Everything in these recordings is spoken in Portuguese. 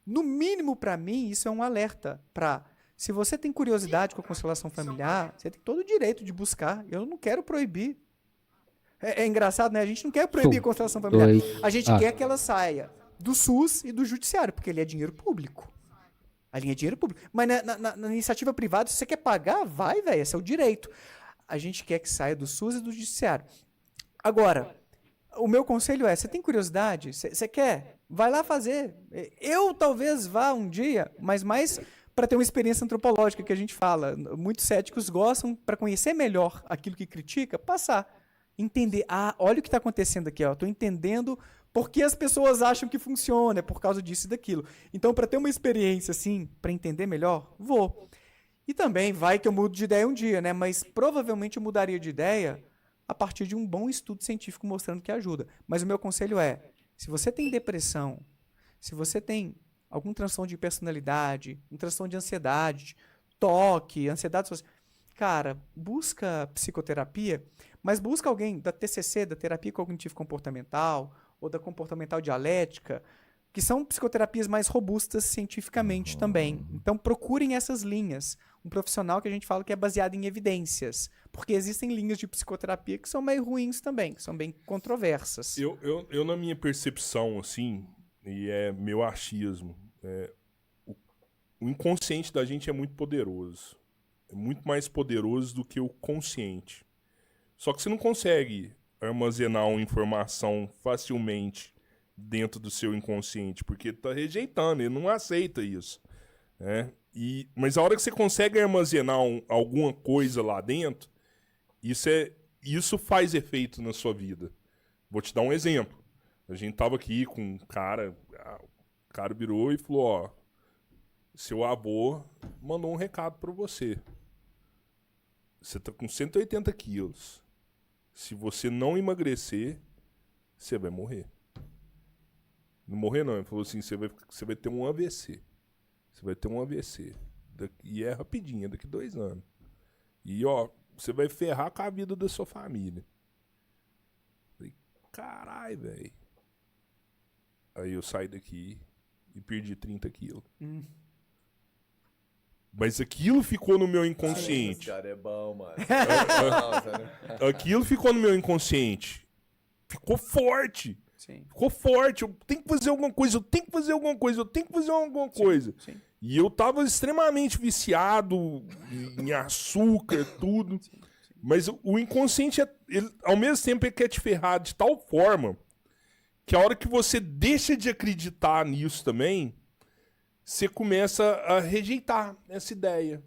No mínimo, para mim, isso é um alerta para... Se você tem curiosidade com a constelação familiar, você tem todo o direito de buscar. Eu não quero proibir. É engraçado, né? A gente não quer proibir a constelação familiar. A gente quer que ela saia do SUS e do judiciário, porque ele é dinheiro público. A linha é dinheiro público. Mas na iniciativa privada, se você quer pagar, vai, velho. Esse é o direito. A gente quer que saia do SUS e do judiciário. Agora, o meu conselho é, você tem curiosidade? Você quer? Vai lá fazer. Eu talvez vá um dia, mas mais para ter uma experiência antropológica que a gente fala. Muitos céticos gostam, para conhecer melhor aquilo que critica, passar. Entender, olha o que está acontecendo aqui, ó. Estou entendendo por que as pessoas acham que funciona, é por causa disso e daquilo. Então, para ter uma experiência assim, para entender melhor, vou. E também vai que eu mudo de ideia um dia, né? Mas provavelmente eu mudaria de ideia a partir de um bom estudo científico mostrando que ajuda. Mas o meu conselho é, se você tem depressão, se você tem algum transtorno de personalidade, um transtorno de ansiedade, toque, ansiedade social, cara, busca psicoterapia, mas busca alguém da TCC, da terapia cognitivo-comportamental, ou da comportamental dialética, que são psicoterapias mais robustas cientificamente também. Então procurem essas linhas. Um profissional que a gente fala que é baseado em evidências. Porque existem linhas de psicoterapia que são meio ruins também, que são bem controversas. Eu na minha percepção, assim, e é meu achismo, o inconsciente da gente é muito poderoso. É muito mais poderoso do que o consciente. Só que você não consegue armazenar uma informação facilmente dentro do seu inconsciente, porque tá rejeitando, ele não aceita isso, né? Mas a hora que você consegue armazenar alguma coisa lá dentro, isso faz efeito na sua vida. Vou te dar um exemplo. A gente tava aqui com um cara, o cara virou e falou, ó, seu avô mandou um recado pra você. Você tá com 180 quilos. Se você não emagrecer, você vai morrer. Não morrer não, ele falou assim, você vai ter um AVC. Você vai ter um AVC. E é rapidinho, é daqui 2 anos. E ó, você vai ferrar com a vida da sua família. Falei, carai, velho. Aí eu saí daqui e perdi 30 quilos. Mas aquilo ficou no meu inconsciente. Esse cara é bom, mano. Aquilo ficou no meu inconsciente. Ficou forte. Sim. Ficou forte. Eu tenho que fazer alguma coisa, eu tenho que fazer alguma coisa, eu tenho que fazer alguma coisa. Sim. E eu tava extremamente viciado em açúcar, tudo. Mas o inconsciente, ele, ao mesmo tempo, ele quer te ferrar de tal forma que a hora que você deixa de acreditar nisso também, você começa a rejeitar essa ideia.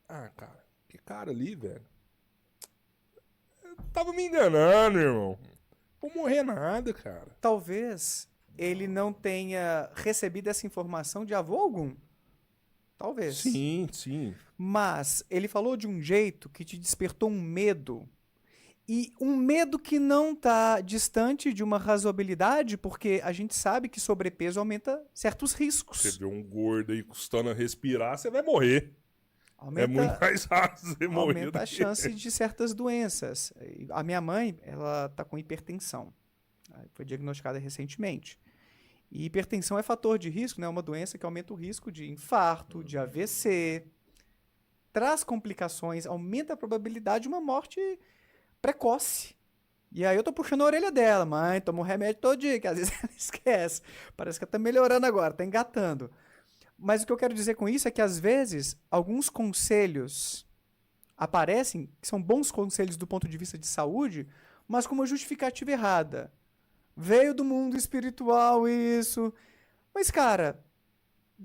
Ah, cara, que cara ali, velho. Eu tava me enganando, irmão. Vou morrer nada, cara. Talvez ele não tenha recebido essa informação de avô algum. Talvez. Sim, sim. Mas ele falou de um jeito que te despertou um medo. E um medo que não está distante de uma razoabilidade, porque a gente sabe que sobrepeso aumenta certos riscos. Você vê um gordo aí custando a respirar, você vai morrer. É muito mais fácil você morrer. Aumenta a chance de certas doenças. A minha mãe, ela está com hipertensão. Foi diagnosticada recentemente. E hipertensão é fator de risco, né? É uma doença que aumenta o risco de infarto, de AVC, traz complicações, aumenta a probabilidade de uma morte precoce. E aí eu tô puxando a orelha dela, mãe, toma um remédio todo dia, que às vezes ela esquece. Parece que ela tá melhorando agora, tá engatando. Mas o que eu quero dizer com isso é que às vezes alguns conselhos aparecem, que são bons conselhos do ponto de vista de saúde, mas com uma justificativa errada. Veio do mundo espiritual isso. Mas, cara,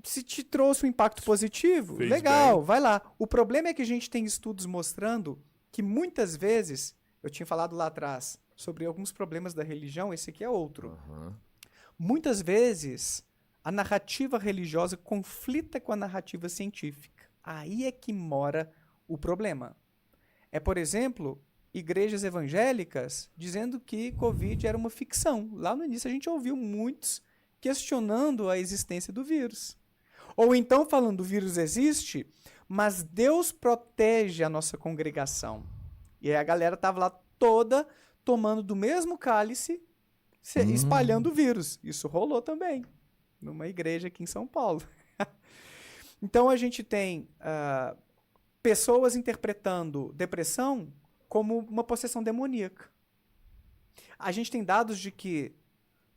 se te trouxe um impacto positivo, Fez legal, bem. vai lá. O problema é que a gente tem estudos mostrando que muitas vezes, eu tinha falado lá atrás sobre alguns problemas da religião, esse aqui é outro. Muitas vezes, a narrativa religiosa conflita com a narrativa científica. Aí é que mora o problema. É, por exemplo, igrejas evangélicas dizendo que Covid era uma ficção. Lá no início a gente ouviu muitos questionando a existência do vírus. Ou então falando, o vírus existe, mas Deus protege a nossa congregação. E aí a galera tava lá toda tomando do mesmo cálice, espalhando o vírus. Isso rolou também. numa igreja aqui em São Paulo. Então a gente tem pessoas interpretando depressão como uma possessão demoníaca. A gente tem dados de que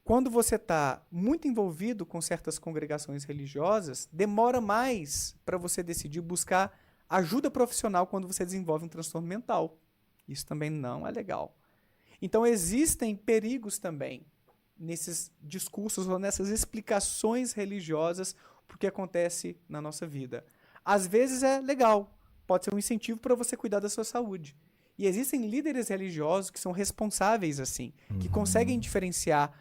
quando você está muito envolvido com certas congregações religiosas, demora mais para você decidir buscar ajuda profissional quando você desenvolve um transtorno mental. Isso também não é legal. Então existem perigos também nesses discursos ou nessas explicações religiosas para o que acontece na nossa vida. Às vezes é legal, pode ser um incentivo para você cuidar da sua saúde. E existem líderes religiosos que são responsáveis assim, que conseguem diferenciar,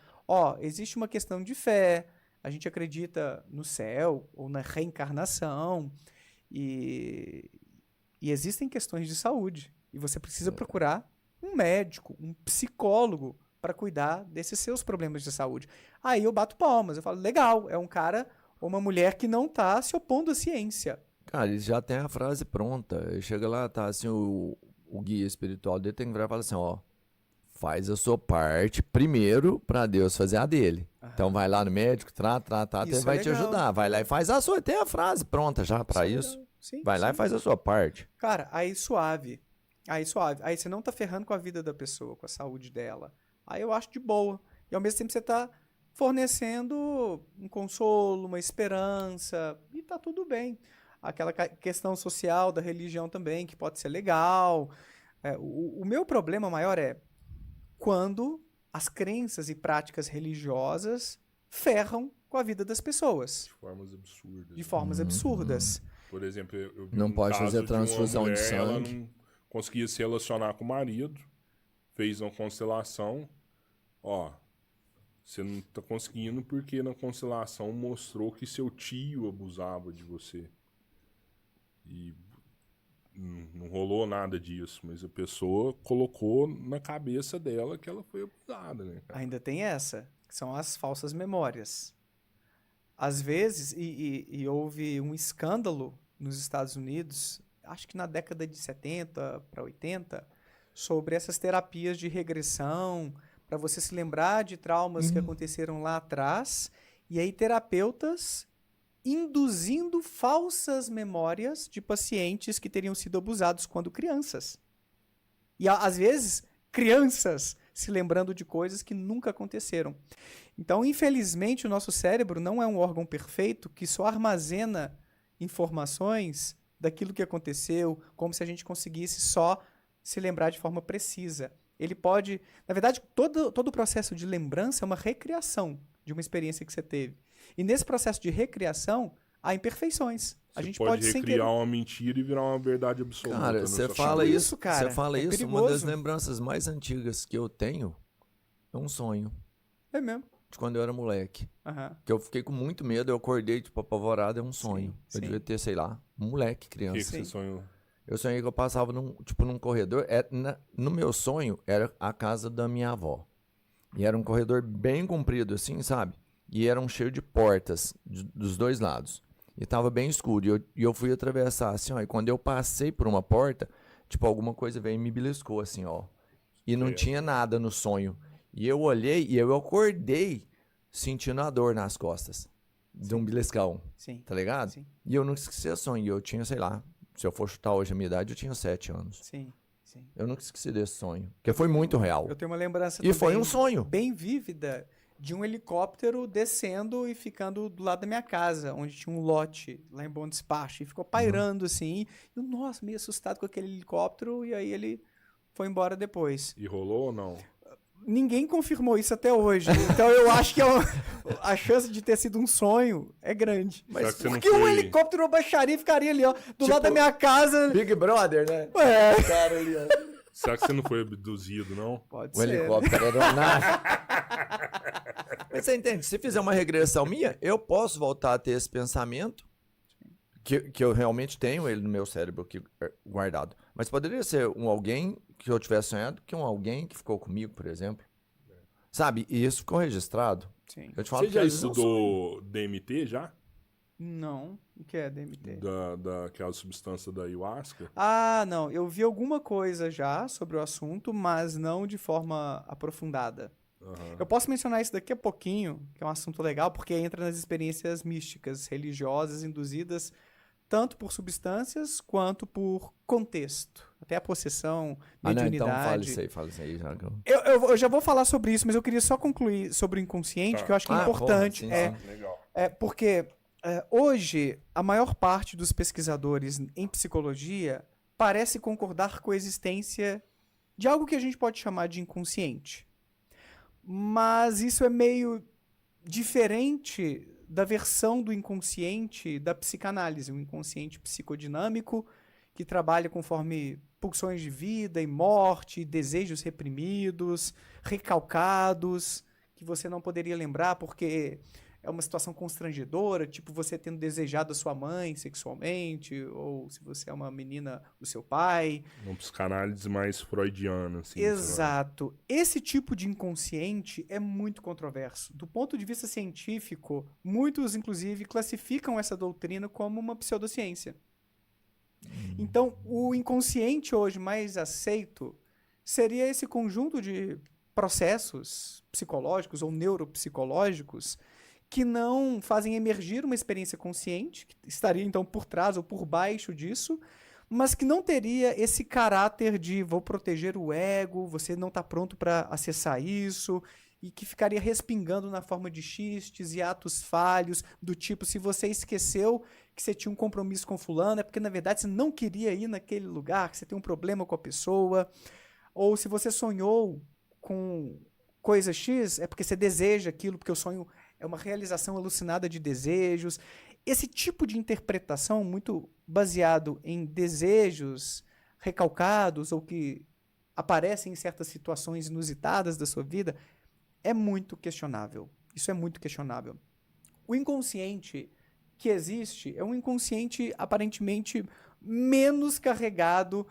existe uma questão de fé, a gente acredita no céu ou na reencarnação, e existem questões de saúde. E você precisa procurar um médico, um psicólogo para cuidar desses seus problemas de saúde. Aí eu bato palmas, eu falo, legal, é um cara ou uma mulher que não está se opondo à ciência. Cara, ele já tem a frase pronta. Ele chega lá, tá assim, o guia espiritual dele tem que virar e falar assim, faz a sua parte primeiro para Deus fazer a dele. Então vai lá no médico, trata, ele vai te ajudar. Vai lá e faz a sua, tem a frase pronta já para isso. Sim, vai lá e faz a sua parte. Cara, aí suave. Aí você não tá ferrando com a vida da pessoa, com a saúde dela. Aí eu acho de boa. E ao mesmo tempo você tá fornecendo um consolo, uma esperança, e tá tudo bem. Aquela questão social da religião também, que pode ser legal. O meu problema maior é quando as crenças e práticas religiosas ferram com a vida das pessoas. De formas absurdas. De formas absurdas. Por exemplo, eu vi Não um pode caso fazer de transfusão uma mulher, de sangue. ela não conseguia se relacionar com o marido, fez uma constelação. Você não tá conseguindo porque na constelação mostrou que seu tio abusava de você. E não rolou nada disso, mas a pessoa colocou na cabeça dela que ela foi abusada, né, cara? Ainda tem essa, que são as falsas memórias. Às vezes, e houve um escândalo nos Estados Unidos, acho que na década de 70 para 80, sobre essas terapias de regressão, para você se lembrar de traumas que aconteceram lá atrás, e aí terapeutas induzindo falsas memórias de pacientes que teriam sido abusados quando crianças. E às vezes, crianças se lembrando de coisas que nunca aconteceram. Então, infelizmente, o nosso cérebro não é um órgão perfeito que só armazena informações daquilo que aconteceu, como se a gente conseguisse só se lembrar de forma precisa. Ele pode... Na verdade, todo o processo de lembrança é uma recriação de uma experiência que você teve. E nesse processo de recriação, há imperfeições. A gente pode recriar uma mentira e virar uma verdade absoluta. Cara, você fala cabeça. isso, cara. Você fala É isso, perigoso. uma das lembranças mais antigas que eu tenho é um sonho É mesmo. de quando eu era moleque. Aham. Que eu fiquei com muito medo, eu acordei, tipo, apavorado, é um sonho. Sim, Eu sim. devia ter, sei lá, um moleque, O que criança. você sonhou? Eu sonhei que eu passava num corredor. No meu sonho, era a casa da minha avó. E era um corredor bem comprido, assim, sabe? E eram cheio de portas dos dois lados. E tava bem escuro. E eu fui atravessar, assim, ó. E quando eu passei por uma porta, tipo, alguma coisa veio e me beliscou, assim, ó. E não tinha nada no sonho. E eu olhei e eu acordei sentindo a dor nas costas. De um beliscão. Sim. Tá ligado? Sim. E eu não esqueci o sonho. E eu tinha, sei lá, se eu for chutar hoje a minha idade, eu tinha 7 anos. Sim. Sim. Eu nunca esqueci desse sonho. Porque foi muito real. Eu tenho uma lembrança E foi também um sonho. bem vívida de um helicóptero descendo e ficando do lado da minha casa, onde tinha um lote lá em Bom Despacho, e ficou pairando assim. E eu, nossa, meio assustado com aquele helicóptero, e aí ele foi embora depois. E rolou ou não? Ninguém confirmou isso até hoje. Então eu acho que a chance de ter sido um sonho é grande. Será que você não Porque um foi- helicóptero abaixaria e ficaria ali, ó, do lado da minha casa. Big Brother, né? É. O cara ali, ó. Será que você não foi abduzido, não? Pode O ser. helicóptero aeronáutico. Mas você entende? Se fizer uma regressão minha, eu posso voltar a ter esse pensamento, que eu realmente tenho ele no meu cérebro aqui guardado. Mas poderia ser um alguém que eu tivesse sonhado, que um alguém que ficou comigo, por exemplo. Sabe? E isso ficou registrado. Sim. Eu te falo Você que já às vezes é um sonho. estudou DMT já? Não. O que é DMT? Daquela substância da ayahuasca? Ah, não. Eu vi alguma coisa já sobre o assunto, mas não de forma aprofundada. Eu posso mencionar isso daqui a pouquinho, que é um assunto legal, porque entra nas experiências místicas, religiosas, induzidas tanto por substâncias quanto por contexto. Até a possessão, mediunidade. Então fala isso aí já. Eu já vou falar sobre isso, mas eu queria só concluir sobre o inconsciente, que eu acho que é importante. Porra, sim. Legal. Porque hoje a maior parte dos pesquisadores em psicologia parece concordar com a existência de algo que a gente pode chamar de inconsciente. Mas isso é meio diferente da versão do inconsciente da psicanálise, um inconsciente psicodinâmico que trabalha conforme pulsões de vida e morte, desejos reprimidos, recalcados, que você não poderia lembrar porque é uma situação constrangedora, tipo você tendo desejado a sua mãe sexualmente, ou se você é uma menina, o seu pai. Uma psicanálise mais freudiana, assim. Exato. Esse tipo de inconsciente é muito controverso. Do ponto de vista científico, muitos, inclusive, classificam essa doutrina como uma pseudociência. Então, o inconsciente hoje mais aceito seria esse conjunto de processos psicológicos ou neuropsicológicos que não fazem emergir uma experiência consciente, que estaria então por trás ou por baixo disso, mas que não teria esse caráter de vou proteger o ego, você não está pronto para acessar isso, e que ficaria respingando na forma de xistes e atos falhos, do tipo, se você esqueceu que você tinha um compromisso com fulano, é porque na verdade você não queria ir naquele lugar, que você tem um problema com a pessoa, ou se você sonhou com coisa X, é porque você deseja aquilo, porque o sonho é uma realização alucinada de desejos. Esse tipo de interpretação, muito baseado em desejos recalcados ou que aparecem em certas situações inusitadas da sua vida, é muito questionável. Isso é muito questionável. O inconsciente que existe é um inconsciente aparentemente menos carregado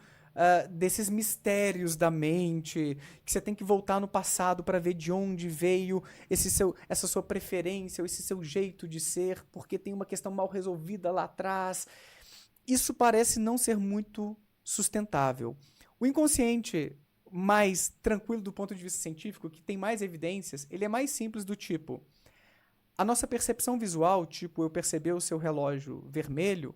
desses mistérios da mente, que você tem que voltar no passado para ver de onde veio essa sua preferência, ou esse seu jeito de ser, porque tem uma questão mal resolvida lá atrás. Isso parece não ser muito sustentável. O inconsciente mais tranquilo do ponto de vista científico, que tem mais evidências, ele é mais simples do tipo, a nossa percepção visual, tipo eu perceber o seu relógio vermelho,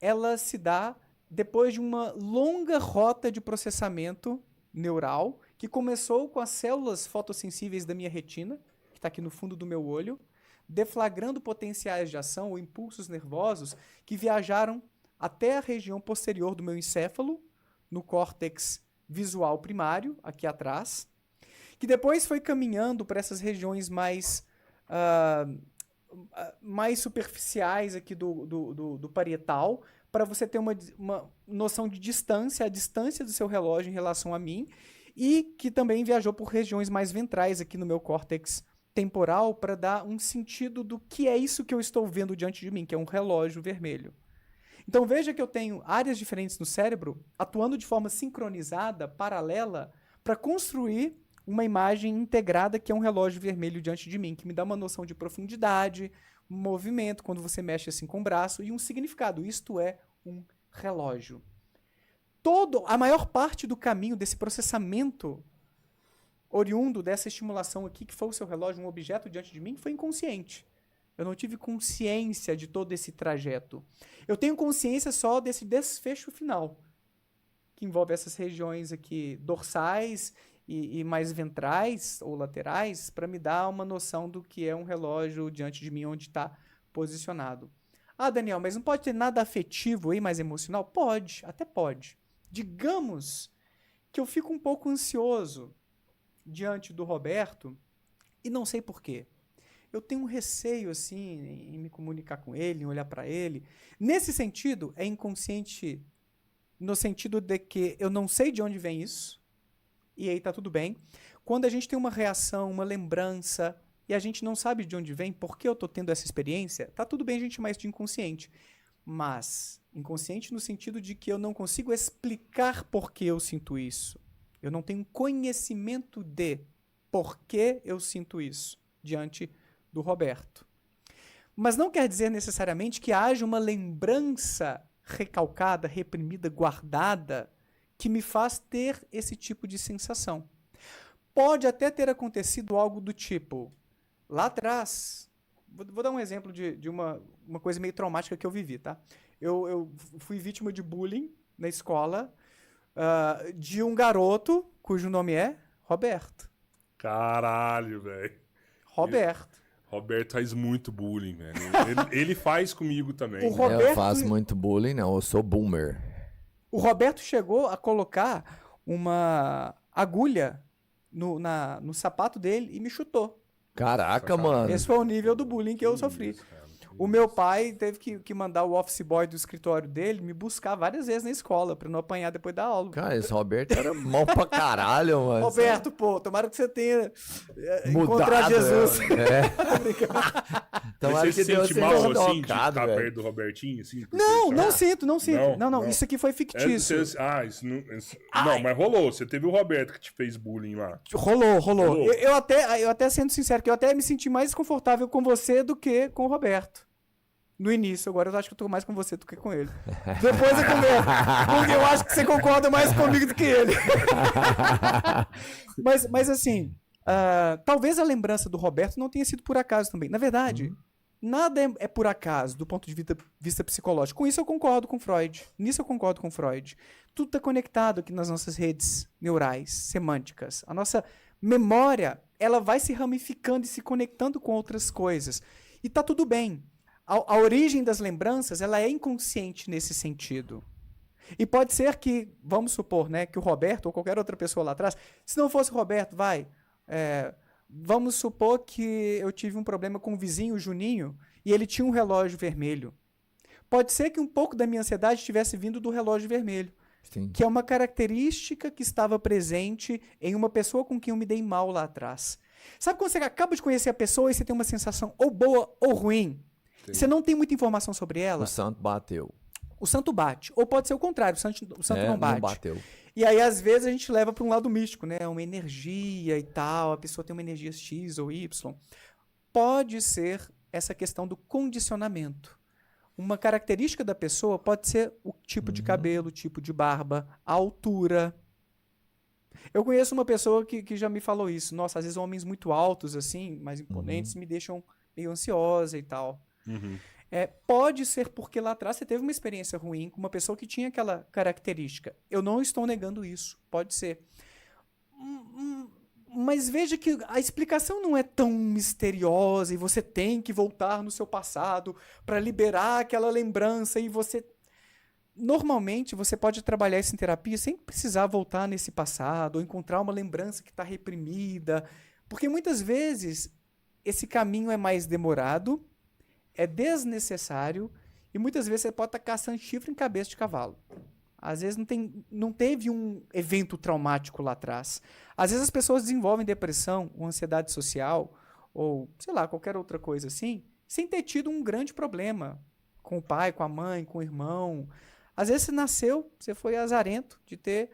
ela se dá depois de uma longa rota de processamento neural, que começou com as células fotossensíveis da minha retina, que está aqui no fundo do meu olho, deflagrando potenciais de ação ou impulsos nervosos que viajaram até a região posterior do meu encéfalo, no córtex visual primário, aqui atrás, que depois foi caminhando para essas regiões mais superficiais aqui do parietal, para você ter uma noção de distância, a distância do seu relógio em relação a mim, e que também viajou por regiões mais ventrais aqui no meu córtex temporal para dar um sentido do que é isso que eu estou vendo diante de mim, que é um relógio vermelho. Então veja que eu tenho áreas diferentes no cérebro atuando de forma sincronizada, paralela, para construir uma imagem integrada que é um relógio vermelho diante de mim, que me dá uma noção de profundidade, movimento, quando você mexe assim com o braço, e um significado. Isto é um relógio. A maior parte do caminho desse processamento oriundo dessa estimulação aqui, que foi o seu relógio, um objeto diante de mim, foi inconsciente. Eu não tive consciência de todo esse trajeto. Eu tenho consciência só desse desfecho final, que envolve essas regiões aqui dorsais e mais ventrais ou laterais, para me dar uma noção do que é um relógio diante de mim, onde está posicionado. Ah, Daniel, mas não pode ter nada afetivo aí, mais emocional? Pode, até pode. Digamos que eu fico um pouco ansioso diante do Roberto e não sei por quê. Eu tenho um receio, assim, em me comunicar com ele, em olhar para ele. Nesse sentido, é inconsciente no sentido de que eu não sei de onde vem isso, e aí tá tudo bem. Quando a gente tem uma reação, uma lembrança, e a gente não sabe de onde vem, por que eu tô tendo essa experiência, tá tudo bem a gente chamar isso de inconsciente. Mas inconsciente no sentido de que eu não consigo explicar por que eu sinto isso. Eu não tenho conhecimento de por que eu sinto isso diante do Roberto. Mas não quer dizer necessariamente que haja uma lembrança recalcada, reprimida, guardada, que me faz ter esse tipo de sensação. Pode até ter acontecido algo do tipo, lá atrás, vou dar um exemplo de uma coisa meio traumática que eu vivi, tá? Eu fui vítima de bullying na escola, de um garoto cujo nome é Roberto. Caralho, velho. Roberto. Roberto faz muito bullying, velho. Ele faz comigo também. O Roberto- Eu faço muito bullying, não. Eu sou boomer. O Roberto chegou a colocar uma agulha no sapato dele e me chutou. Caraca, Sacanagem. mano. Esse foi o nível do bullying que eu sofri. Isso, cara, que O meu pai teve que mandar o office boy do escritório dele me buscar várias vezes na escola pra não apanhar depois da aula. Cara, esse Roberto era mal pra caralho, mano. Roberto, pô, tomara que você tenha Mudado, encontrado Jesus. Mas Tomara você que se Deus sente seja mal, assim, de tocado, ficar velho. perto do Robertinho, assim? porque Não, você não sabe? sinto, não sinto. Não, Não, isso aqui foi fictício. Isso não, mas rolou. Você teve o Roberto que te fez bullying lá. Rolou. Rolou. Eu até sendo sincero, que eu até me senti mais confortável com você do que com o Roberto. No início, agora eu acho que eu tô mais com você do que com ele. Depois é comigo. Porque eu acho que você concorda mais comigo do que ele. mas assim, talvez a lembrança do Roberto não tenha sido por acaso também. Na verdade, nada é por acaso do ponto de vista psicológico. Com isso eu concordo com Freud. Nisso eu concordo com Freud. Tudo está conectado aqui nas nossas redes neurais, semânticas. A nossa memória, ela vai se ramificando e se conectando com outras coisas. E tá tudo bem. A origem das lembranças, ela é inconsciente nesse sentido. E pode ser que, vamos supor, né, que o Roberto ou qualquer outra pessoa lá atrás, se não fosse o Roberto, vamos supor que eu tive um problema com o vizinho, o Juninho, e ele tinha um relógio vermelho. Pode ser que um pouco da minha ansiedade tivesse vindo do relógio vermelho, Sim. que é uma característica que estava presente em uma pessoa com quem eu me dei mal lá atrás. Sabe quando você acaba de conhecer a pessoa e você tem uma sensação ou boa ou ruim? Sim. Você não tem muita informação sobre ela? O santo bateu. O santo bate. Ou pode ser o contrário, o santo não bate. Não bateu. E aí, às vezes, a gente leva para um lado místico, né? Uma energia e tal, a pessoa tem uma energia X ou Y. Pode ser essa questão do condicionamento. Uma característica da pessoa pode ser o tipo de cabelo, o tipo de barba, a altura. Eu conheço uma pessoa que já me falou isso. Nossa, às vezes homens muito altos, assim, mais imponentes, me deixam meio ansiosa e tal. Uhum. Pode ser porque lá atrás você teve uma experiência ruim com uma pessoa que tinha aquela característica. Eu não estou negando isso. Pode ser. Mas veja que a explicação não é tão misteriosa e você tem que voltar no seu passado para liberar aquela lembrança e você... Normalmente você pode trabalhar isso em terapia sem precisar voltar nesse passado ou encontrar uma lembrança que está reprimida. Porque muitas vezes esse caminho é mais demorado, é desnecessário e muitas vezes você pode estar caçando chifre em cabeça de cavalo. Às vezes não teve um evento traumático lá atrás. Às vezes as pessoas desenvolvem depressão ou ansiedade social ou, sei lá, qualquer outra coisa assim, sem ter tido um grande problema com o pai, com a mãe, com o irmão. Às vezes você nasceu, você foi azarento de ter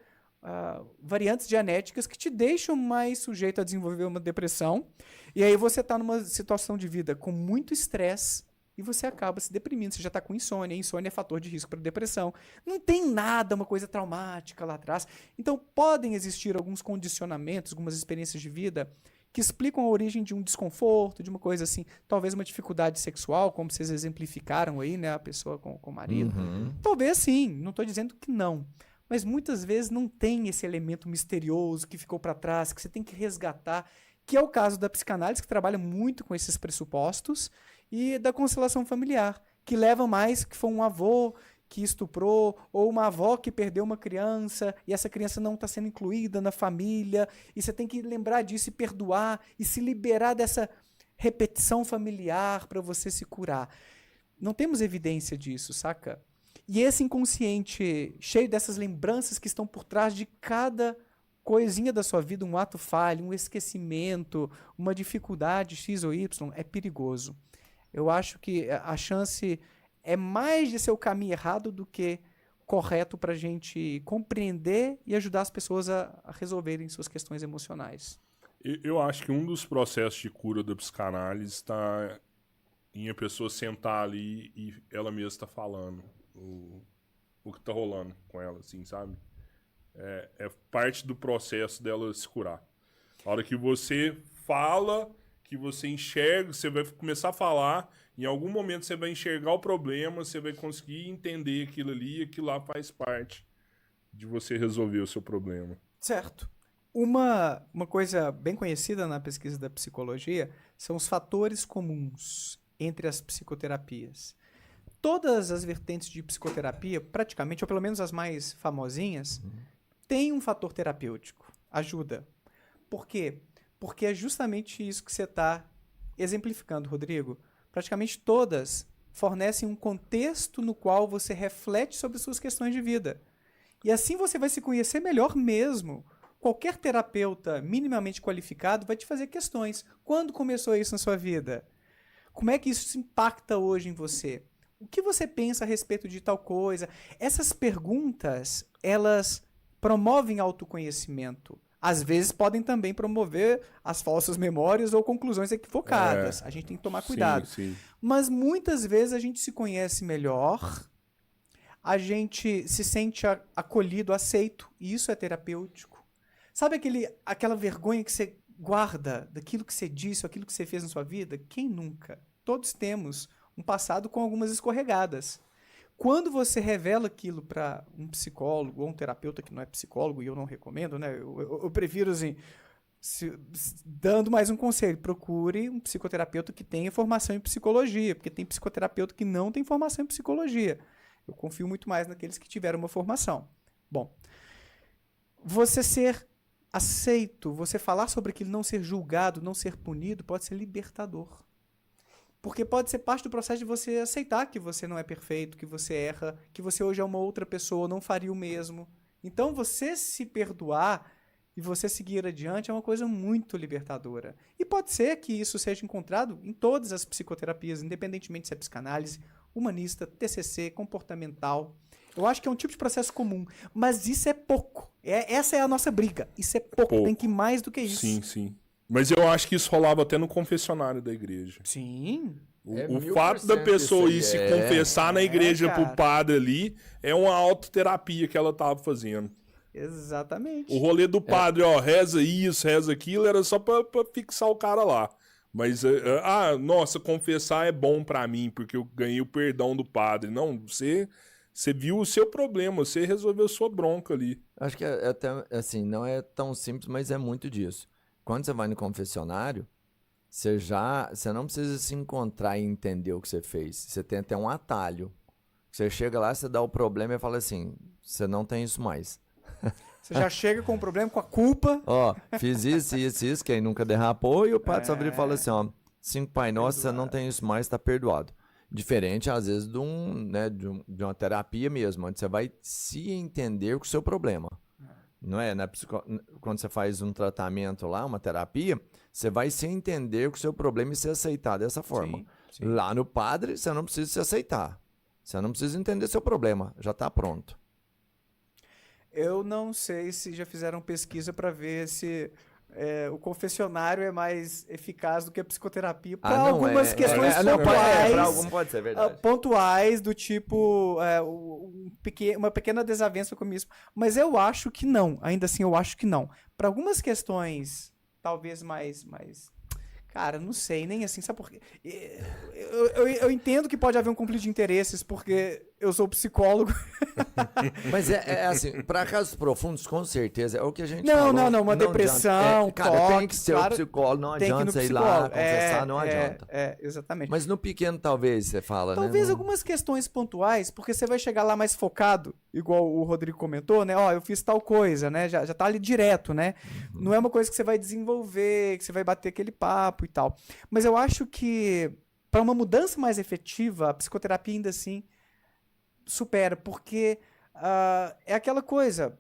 variantes genéticas que te deixam mais sujeito a desenvolver uma depressão. E aí você está numa situação de vida com muito estresse e você acaba se deprimindo. Você já está com insônia. Insônia é fator de risco para depressão. Não tem nada, uma coisa traumática lá atrás. Então podem existir alguns condicionamentos, algumas experiências de vida que explicam a origem de um desconforto, de uma coisa assim, talvez uma dificuldade sexual, como vocês exemplificaram aí, né, a pessoa com o marido. Talvez sim, não estou dizendo que não. Mas muitas vezes não tem esse elemento misterioso que ficou para trás, que você tem que resgatar, que é o caso da psicanálise, que trabalha muito com esses pressupostos, e da constelação familiar, que leva mais que foi um avô que estuprou, ou uma avó que perdeu uma criança, e essa criança não está sendo incluída na família, e você tem que lembrar disso e perdoar, e se liberar dessa repetição familiar para você se curar. Não temos evidência disso, saca? E esse inconsciente, cheio dessas lembranças que estão por trás de cada coisinha da sua vida, um ato falho, um esquecimento, uma dificuldade X ou Y, é perigoso. Eu acho que a chance é mais de ser o caminho errado do que correto para a gente compreender e ajudar as pessoas a resolverem suas questões emocionais. Eu acho que um dos processos de cura da psicanálise está em a pessoa sentar ali e ela mesma está falando o que está rolando com ela, assim, sabe? É parte do processo dela se curar. A hora que você fala, que você enxerga, você vai começar a falar, em algum momento você vai enxergar o problema, você vai conseguir entender aquilo ali, e aquilo lá faz parte de você resolver o seu problema. Certo. Uma coisa bem conhecida na pesquisa da psicologia são os fatores comuns entre as psicoterapias. Todas as vertentes de psicoterapia, praticamente, ou pelo menos as mais famosinhas, têm um fator terapêutico. Ajuda. Por quê? Porque é justamente isso que você está exemplificando, Rodrigo. Praticamente todas fornecem um contexto no qual você reflete sobre suas questões de vida. E assim você vai se conhecer melhor mesmo. Qualquer terapeuta minimamente qualificado vai te fazer questões. Quando começou isso na sua vida? Como é que isso impacta hoje em você? O que você pensa a respeito de tal coisa? Essas perguntas, elas promovem autoconhecimento. Às vezes podem também promover as falsas memórias ou conclusões equivocadas. A gente tem que tomar cuidado. Sim. Mas muitas vezes a gente se conhece melhor, a gente se sente acolhido, aceito, e isso é terapêutico. Sabe aquela vergonha que você guarda daquilo que você disse, aquilo que você fez na sua vida? Quem nunca? Todos temos um passado com algumas escorregadas. Quando você revela aquilo para um psicólogo ou um terapeuta que não é psicólogo, e eu não recomendo, né? Eu prefiro, assim, dando mais um conselho, procure um psicoterapeuta que tenha formação em psicologia, porque tem psicoterapeuta que não tem formação em psicologia. Eu confio muito mais naqueles que tiveram uma formação. Bom, você ser aceito, você falar sobre aquilo, não ser julgado, não ser punido, pode ser libertador. Porque pode ser parte do processo de você aceitar que você não é perfeito, que você erra, que você hoje é uma outra pessoa, não faria o mesmo. Então, você se perdoar e você seguir adiante é uma coisa muito libertadora. E pode ser que isso seja encontrado em todas as psicoterapias, independentemente se é psicanálise, humanista, TCC, comportamental. Eu acho que é um tipo de processo comum, mas isso é pouco. Essa é a nossa briga. Isso é pouco. Tem que ir mais do que isso. Sim. Mas eu acho que isso rolava até no confessionário da igreja. Sim. O fato da pessoa ir se confessar na igreja pro padre ali é uma autoterapia que ela tava fazendo. Exatamente. O rolê do padre, reza isso, reza aquilo, era só pra fixar o cara lá. Mas, nossa, confessar é bom pra mim, porque eu ganhei o perdão do padre. Não, você viu o seu problema, você resolveu sua bronca ali. Acho que até, assim, não é tão simples, mas é muito disso. Quando você vai no confessionário, você não precisa se encontrar e entender o que você fez. Você tem até um atalho. Você chega lá, você dá o problema e fala assim, você não tem isso mais. Você já chega com o problema, com a culpa. Fiz isso, quem nunca derrapou, e o padre só vira e fala assim, 5 Pai Nosso, você não tem isso mais, tá perdoado. Diferente, às vezes, de uma terapia mesmo, onde você vai se entender com o seu problema. Não é? Quando você faz um tratamento lá, uma terapia, você vai se entender com o seu problema e se aceitar dessa forma. Sim. Lá no padre, você não precisa se aceitar. Você não precisa entender seu problema, já está pronto. Eu não sei se já fizeram pesquisa para ver se o confessionário é mais eficaz do que a psicoterapia para algumas questões pontuais. Para algum pode ser verdade. Pontuais, do tipo uma pequena desavença com isso. Mas eu acho que não. Ainda assim, eu acho que não. Para algumas questões, talvez mais... Cara, não sei, nem assim, sabe por quê? Eu entendo que pode haver um conflito de interesses, porque eu sou psicólogo. Mas assim, para casos profundos, com certeza, é o que a gente falou. Não, uma depressão, tem que ser o psicólogo, não adianta você ir lá confessar, não adianta. Exatamente. Mas no pequeno, talvez, você fala, talvez algumas questões pontuais, porque você vai chegar lá mais focado, igual o Rodrigo comentou, né? Eu fiz tal coisa, né? Já tá ali direto, né? Uhum. Não é uma coisa que você vai desenvolver, que você vai bater aquele papo e tal. Mas eu acho que para uma mudança mais efetiva, a psicoterapia ainda assim supera, porque é aquela coisa,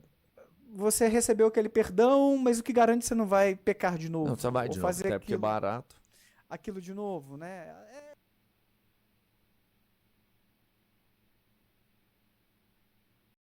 você recebeu aquele perdão, mas o que garante que você não vai pecar de novo? Não, você vai de novo, até porque é barato. Aquilo de novo, né?